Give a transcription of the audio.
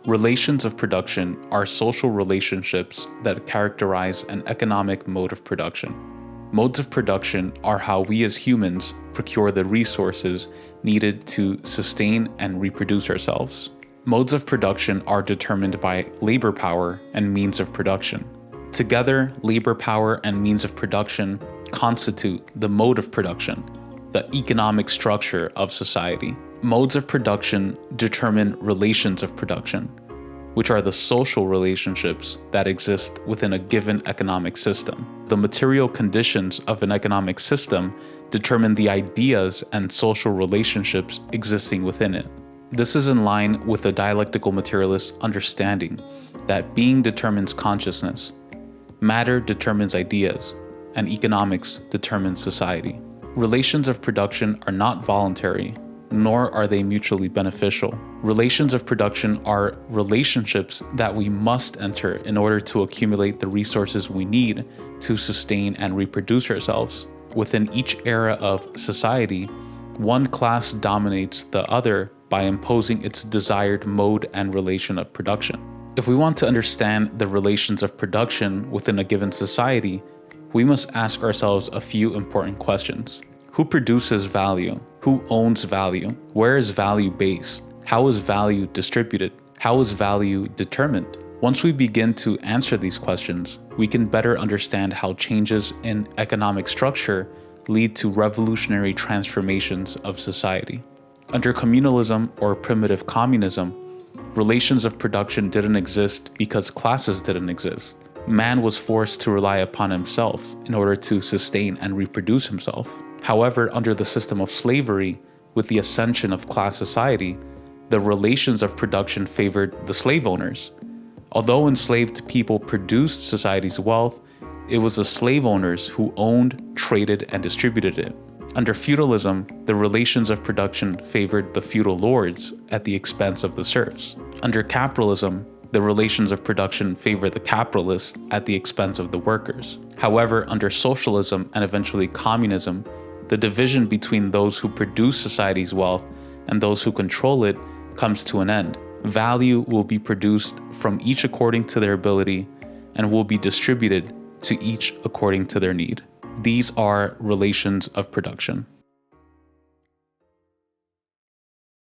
Relations of production are social relationships that characterize an economic mode of production. Modes of production are how we as humans procure the resources needed to sustain and reproduce ourselves. Modes of production are determined by labor power and means of production. Together, labor power and means of production constitute the mode of production, the economic structure of society. Modes of production determine relations of production, which are the social relationships that exist within a given economic system. The material conditions of an economic system determine the ideas and social relationships existing within it. This is in line with the dialectical materialist understanding that being determines consciousness, matter determines ideas, and economics determines society. Relations of production are not voluntary, nor are they mutually beneficial. Relations of production are relationships that we must enter in order to accumulate the resources we need to sustain and reproduce ourselves. Within each era of society, one class dominates the other by imposing its desired mode and relation of production. If we want to understand the relations of production within a given society, we must ask ourselves a few important questions. Who produces value? Who owns value? Where is value based? How is value distributed? How is value determined? Once we begin to answer these questions, we can better understand how changes in economic structure lead to revolutionary transformations of society. Under communalism or primitive communism, relations of production didn't exist because classes didn't exist. Man was forced to rely upon himself in order to sustain and reproduce himself. However, under the system of slavery, with the ascension of class society, the relations of production favored the slave owners. Although enslaved people produced society's wealth, it was the slave owners who owned, traded, and distributed it. Under feudalism, the relations of production favored the feudal lords at the expense of the serfs. Under capitalism, the relations of production favor the capitalists at the expense of the workers. However, under socialism and eventually communism, the division between those who produce society's wealth and those who control it comes to an end. Value will be produced from each according to their ability and will be distributed to each according to their need. These are relations of production.